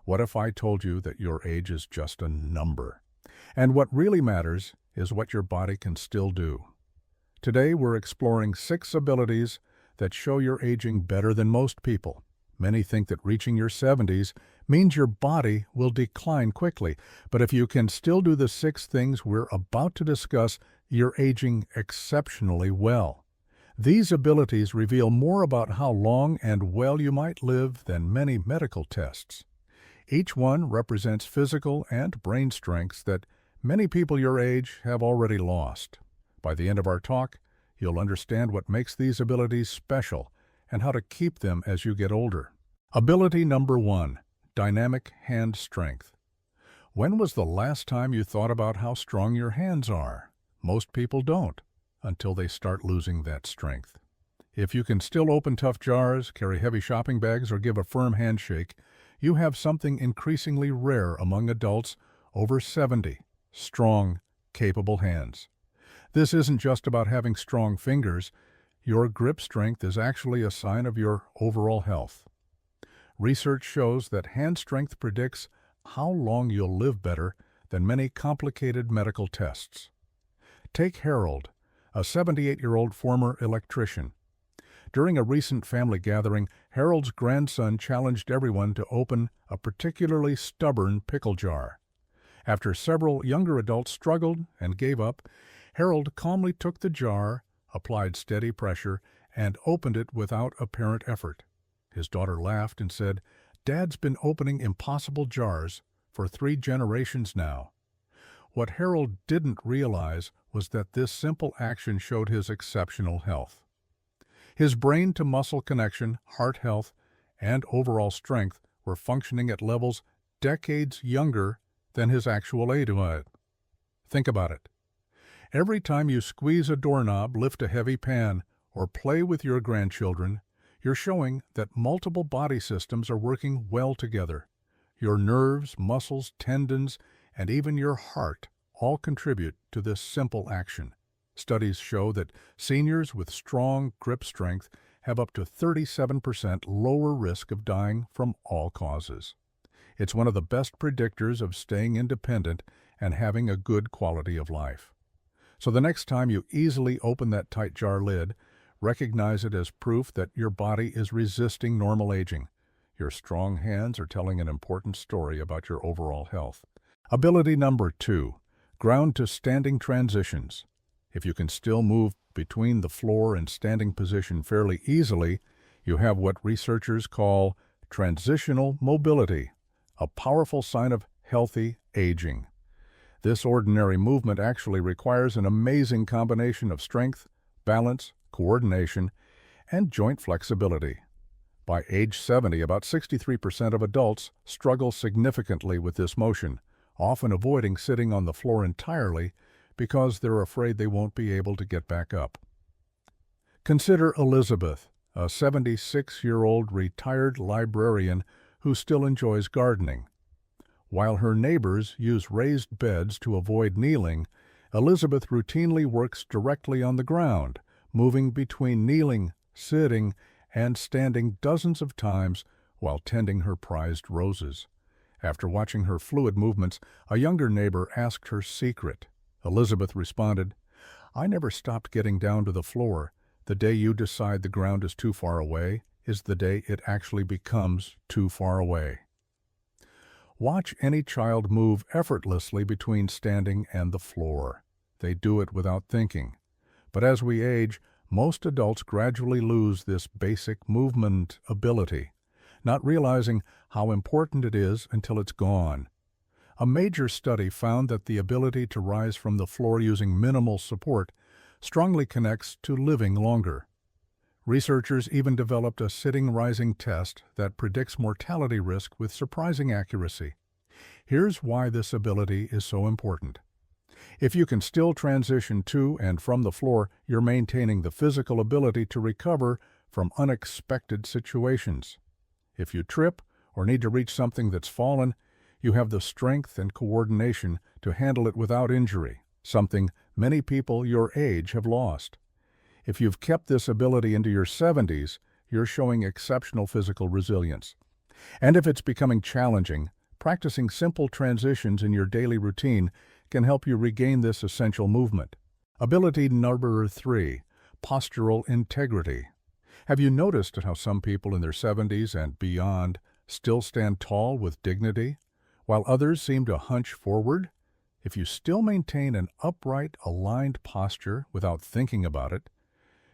What if I told you that your age is just a number? And what really matters is what your body can still do. Today we're exploring 6 abilities that show you're aging better than most people. Many think that reaching your 70s means your body will decline quickly, but if you can still do the 6 things we're about to discuss, you're aging exceptionally well. These abilities reveal more about how long and well you might live than many medical tests. Each one represents physical and brain strengths that many people your age have already lost. By the end of our talk, you'll understand what makes these abilities special and how to keep them as you get older. Ability number 1, dynamic hand strength. When was the last time you thought about how strong your hands are? Most people don't until they start losing that strength. If you can still open tough jars, carry heavy shopping bags, or give a firm handshake, you have something increasingly rare among adults over 70, strong, capable hands. This isn't just about having strong fingers. Your grip strength is actually a sign of your overall health. Research shows that hand strength predicts how long you'll live better than many complicated medical tests. Take Harold, a 78-year-old former electrician. During a recent family gathering, Harold's grandson challenged everyone to open a particularly stubborn pickle jar. After several younger adults struggled and gave up, Harold calmly took the jar, applied steady pressure, and opened it without apparent effort. His daughter laughed and said, "Dad's been opening impossible jars for 3 generations now." What Harold didn't realize was that this simple action showed his exceptional health. His brain-to-muscle connection, heart health, and overall strength were functioning at levels decades younger than his actual age. Think about it. Every time you squeeze a doorknob, lift a heavy pan, or play with your grandchildren, you're showing that multiple body systems are working well together. Your nerves, muscles, tendons, and even your heart all contribute to this simple action. Studies show that seniors with strong grip strength have up to 37% lower risk of dying from all causes. It's one of the best predictors of staying independent and having a good quality of life. So the next time you easily open that tight jar lid, recognize it as proof that your body is resisting normal aging. Your strong hands are telling an important story about your overall health. Ability number 2, ground to standing transitions. If you can still move between the floor and standing position fairly easily, you have what researchers call transitional mobility, a powerful sign of healthy aging. This ordinary movement actually requires an amazing combination of strength, balance, coordination, and joint flexibility. By age 70, about 63% of adults struggle significantly with this motion, often avoiding sitting on the floor entirely because they're afraid they won't be able to get back up. Consider Elizabeth, a 76-year-old retired librarian who still enjoys gardening. While her neighbors use raised beds to avoid kneeling, Elizabeth routinely works directly on the ground, moving between kneeling, sitting, and standing dozens of times while tending her prized roses. After watching her fluid movements, a younger neighbor asked her secret. Elizabeth responded, "I never stopped getting down to the floor. The day you decide the ground is too far away is the day it actually becomes too far away." Watch any child move effortlessly between standing and the floor. They do it without thinking. But as we age, most adults gradually lose this basic movement ability, not realizing how important it is until it's gone. A major study found that the ability to rise from the floor using minimal support strongly connects to living longer. Researchers even developed a sitting-rising test that predicts mortality risk with surprising accuracy. Here's why this ability is so important. If you can still transition to and from the floor, you're maintaining the physical ability to recover from unexpected situations. If you trip or need to reach something that's fallen, you have the strength and coordination to handle it without injury, something many people your age have lost. If you've kept this ability into your 70s, you're showing exceptional physical resilience. And if it's becoming challenging, Practicing simple transitions in your daily routine can help you regain this essential movement. Ability number 3, postural integrity. Have you noticed how some people in their 70s and beyond still stand tall with dignity, while others seem to hunch forward? If you still maintain an upright, aligned posture without thinking about it,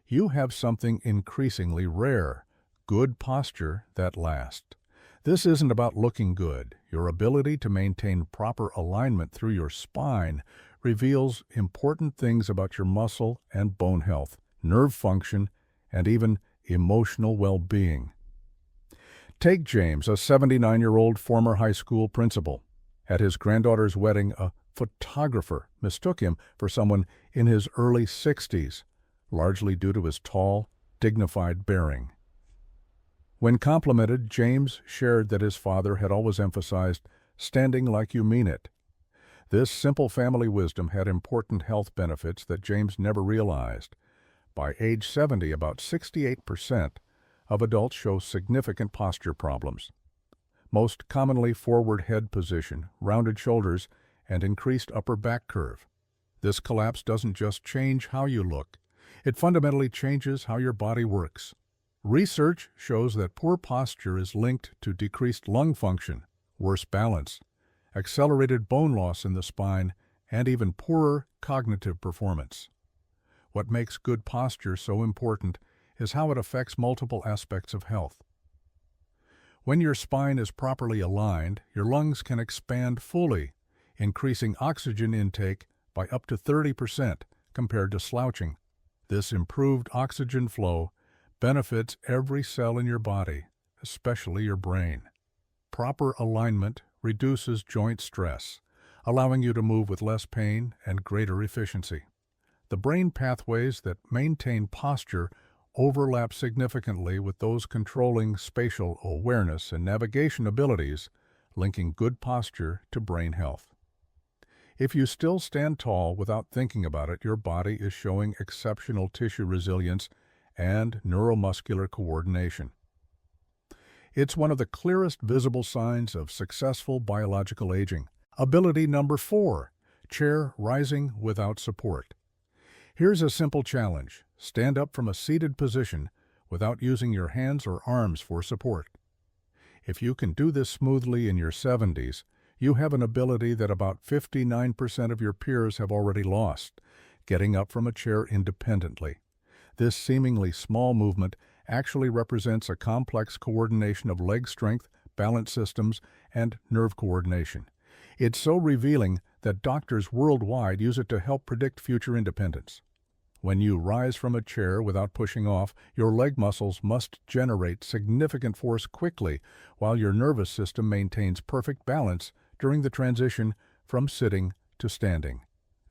you have something increasingly rare: good posture that lasts. This isn't about looking good. Your ability to maintain proper alignment through your spine reveals important things about your muscle and bone health, nerve function, and even emotional well-being. Take James, a 79-year-old former high school principal. At his granddaughter's wedding, a photographer mistook him for someone in his early 60s, largely due to his tall, dignified bearing. When complimented, James shared that his father had always emphasized standing like you mean it. This simple family wisdom had important health benefits that James never realized. By age 70, about 68% of adults show significant posture problems. Most commonly forward head position, rounded shoulders, and increased upper back curve. This collapse doesn't just change how you look, it fundamentally changes how your body works. Research shows that poor posture is linked to decreased lung function, worse balance, accelerated bone loss in the spine, and even poorer cognitive performance. What makes good posture so important is how it affects multiple aspects of health. When your spine is properly aligned, your lungs can expand fully, increasing oxygen intake by up to 30% compared to slouching. This improved oxygen flow benefits every cell in your body, especially your brain. Proper alignment reduces joint stress, allowing you to move with less pain and greater efficiency. The brain pathways that maintain posture overlap significantly with those controlling spatial awareness and navigation abilities, linking good posture to brain health. If you still stand tall without thinking about it, your body is showing exceptional tissue resilience and neuromuscular coordination. It's one of the clearest visible signs of successful biological aging. Ability number 4, chair rising without support. Here's a simple challenge. Stand up from a seated position without using your hands or arms for support. If you can do this smoothly in your 70s, you have an ability that about 59% of your peers have already lost, getting up from a chair independently. This seemingly small movement actually represents a complex coordination of leg strength, balance systems, and nerve coordination. It's so revealing that doctors worldwide use it to help predict future independence. When you rise from a chair without pushing off, your leg muscles must generate significant force quickly, while your nervous system maintains perfect balance during the transition from sitting to standing.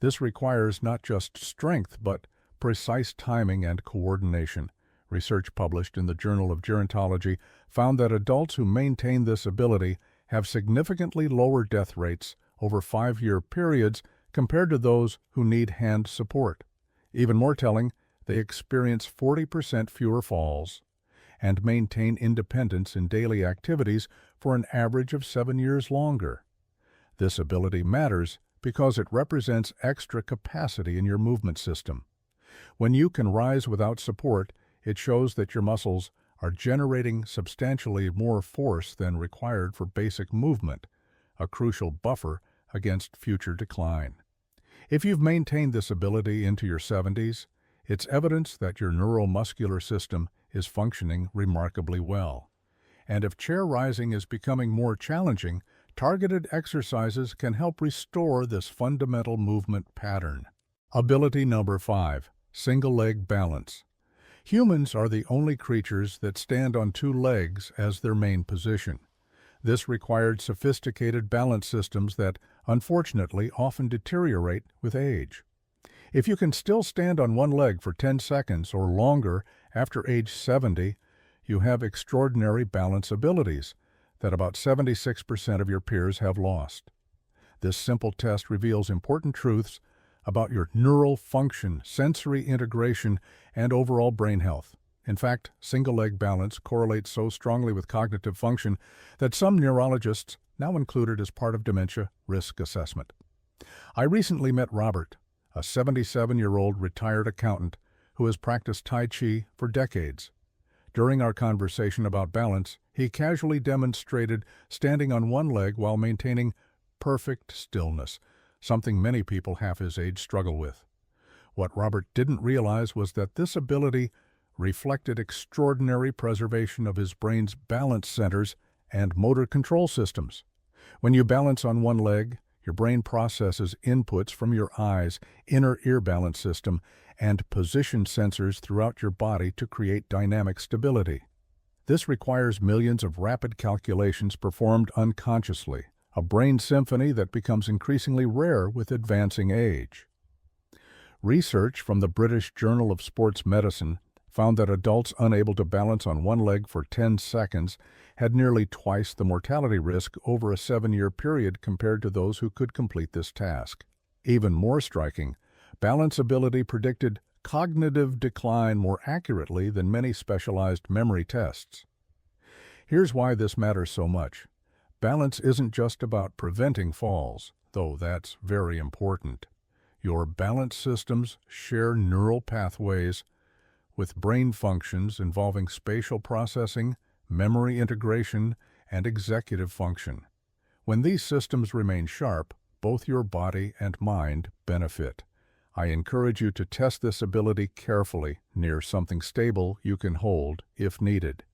This requires not just strength, but precise timing and coordination. Research published in the Journal of Gerontology found that adults who maintain this ability have significantly lower death rates over 5-year periods compared to those who need hand support. Even more telling, they experience 40% fewer falls and maintain independence in daily activities for an average of 7 years longer. This ability matters because it represents extra capacity in your movement system. When you can rise without support, it shows that your muscles are generating substantially more force than required for basic movement, a crucial buffer against future decline. If you've maintained this ability into your 70s, it's evidence that your neuromuscular system is functioning remarkably well. And if chair rising is becoming more challenging, targeted exercises can help restore this fundamental movement pattern. Ability number 5, single leg balance. Humans are the only creatures that stand on 2 legs as their main position. This required sophisticated balance systems that, unfortunately, often deteriorate with age. If you can still stand on one leg for 10 seconds or longer after age 70, you have extraordinary balance abilities that about 76% of your peers have lost. This simple test reveals important truths about your neural function, sensory integration, and overall brain health. In fact, single-leg balance correlates so strongly with cognitive function that some neurologists now included as part of dementia risk assessment. I recently met Robert, a 77-year-old retired accountant who has practiced Tai Chi for decades. During our conversation about balance, he casually demonstrated standing on one leg while maintaining perfect stillness, something many people half his age struggle with. What Robert didn't realize was that this ability reflected extraordinary preservation of his brain's balance centers and motor control systems. When you balance on one leg, your brain processes inputs from your eyes, inner ear balance system, and position sensors throughout your body to create dynamic stability. This requires millions of rapid calculations performed unconsciously, a brain symphony that becomes increasingly rare with advancing age. Research from the British Journal of Sports Medicine found that adults unable to balance on one leg for 10 seconds had nearly twice the mortality risk over a 7-year period compared to those who could complete this task. Even more striking, balance ability predicted cognitive decline more accurately than many specialized memory tests. Here's why this matters so much. Balance isn't just about preventing falls, though that's very important. Your balance systems share neural pathways with brain functions involving spatial processing, memory integration, and executive function. When these systems remain sharp, both your body and mind benefit. I encourage you to test this ability carefully near something stable you can hold if needed.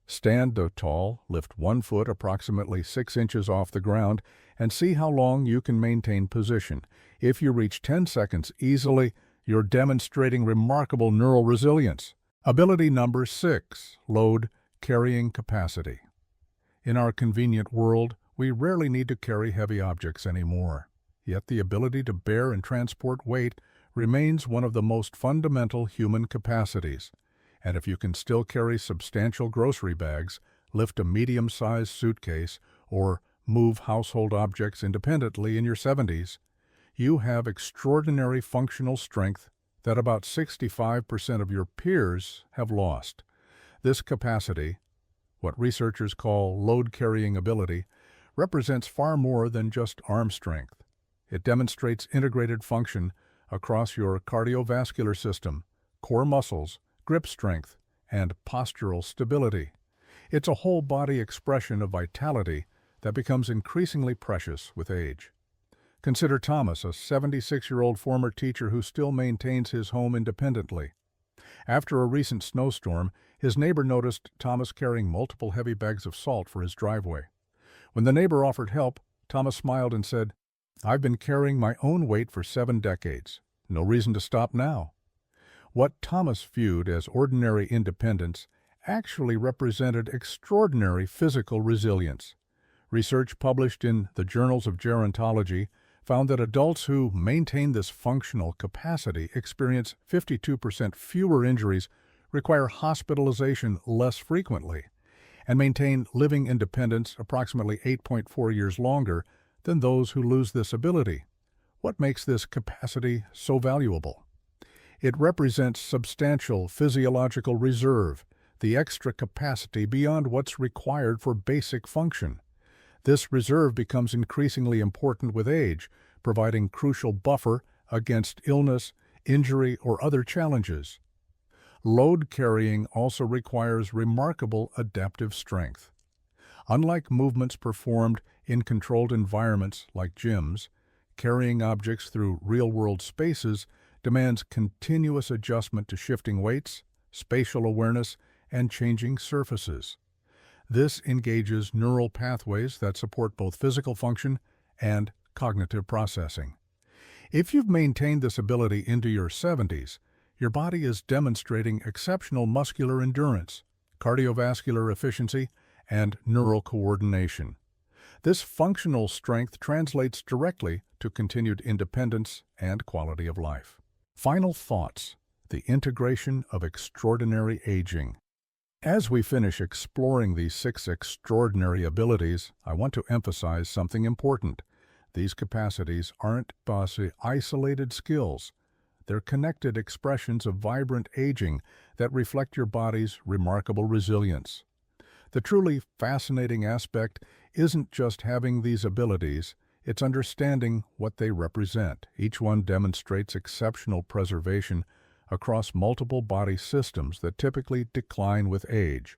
Stand tall, lift one foot approximately 6 inches off the ground, and see how long you can maintain position. If you reach 10 seconds easily, you're demonstrating remarkable neural resilience. Ability number 6, load carrying capacity. In our convenient world, we rarely need to carry heavy objects anymore. Yet the ability to bear and transport weight remains one of the most fundamental human capacities. And if you can still carry substantial grocery bags, lift a medium-sized suitcase, or move household objects independently in your 70s, you have extraordinary functional strength that about 65% of your peers have lost. This capacity, what researchers call load-carrying ability, represents far more than just arm strength. It demonstrates integrated function across your cardiovascular system, core muscles, grip strength, and postural stability. It's a whole-body expression of vitality that becomes increasingly precious with age. Consider Thomas, a 76-year-old former teacher who still maintains his home independently. After a recent snowstorm, his neighbor noticed Thomas carrying multiple heavy bags of salt for his driveway. When the neighbor offered help, Thomas smiled and said, "I've been carrying my own weight for 7 decades. No reason to stop now." What Thomas viewed as ordinary independence actually represented extraordinary physical resilience. Research published in the Journals of Gerontology found that adults who maintain this functional capacity experience 52% fewer injuries, require hospitalization less frequently, and maintain living independence approximately 8.4 years longer than those who lose this ability. What makes this capacity so valuable? It represents substantial physiological reserve, the extra capacity beyond what's required for basic function. This reserve becomes increasingly important with age, providing crucial buffer against illness, injury, or other challenges. Load carrying also requires remarkable adaptive strength. Unlike movements performed in controlled environments like gyms, carrying objects through real-world spaces demands continuous adjustment to shifting weights, spatial awareness, and changing surfaces. This engages neural pathways that support both physical function and cognitive processing. If you've maintained this ability into your 70s, your body is demonstrating exceptional muscular endurance, cardiovascular efficiency, and neural coordination. This functional strength translates directly to continued independence and quality of life. Final thoughts: the integration of extraordinary aging. As we finish exploring these 6 extraordinary abilities, I want to emphasize something important. These capacities aren't isolated skills. They're connected expressions of vibrant aging that reflect your body's remarkable resilience. The truly fascinating aspect isn't just having these abilities, it's understanding what they represent. Each one demonstrates exceptional preservation across multiple body systems that typically decline with age.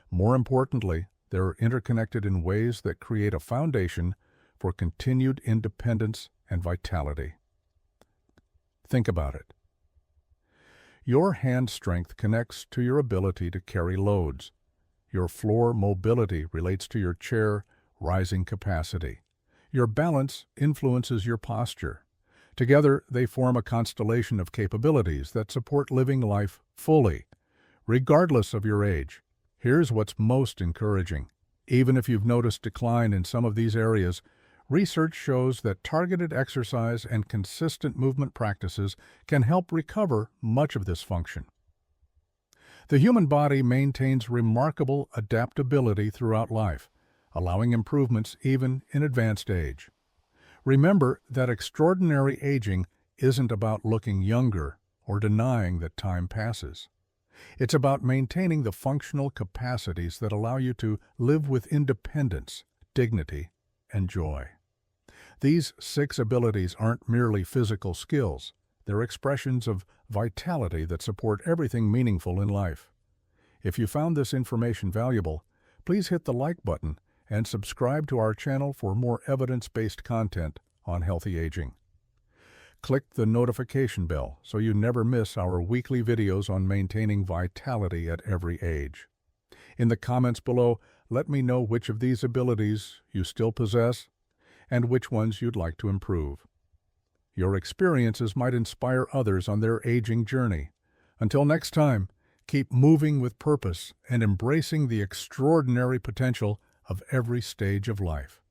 More importantly, they're interconnected in ways that create a foundation for continued independence and vitality. Think about it. Your hand strength connects to your ability to carry loads. Your floor mobility relates to your chair rising capacity. Your balance influences your posture. Together, they form a constellation of capabilities that support living life fully, regardless of your age. Here's what's most encouraging. Even if you've noticed decline in some of these areas, research shows that targeted exercise and consistent movement practices can help recover much of this function. The human body maintains remarkable adaptability throughout life, allowing improvements even in advanced age. Remember that extraordinary aging isn't about looking younger or denying that time passes. It's about maintaining the functional capacities that allow you to live with independence, dignity, and joy. These 6 abilities aren't merely physical skills. They're expressions of vitality that support everything meaningful in life. If you found this information valuable, please hit the like button and subscribe to our channel for more evidence-based content on healthy aging. Click the notification bell so you never miss our weekly videos on maintaining vitality at every age. In the comments below, let me know which of these abilities you still possess and which ones you'd like to improve. Your experiences might inspire others on their aging journey. Until next time, keep moving with purpose and embracing the extraordinary potential of every stage of life.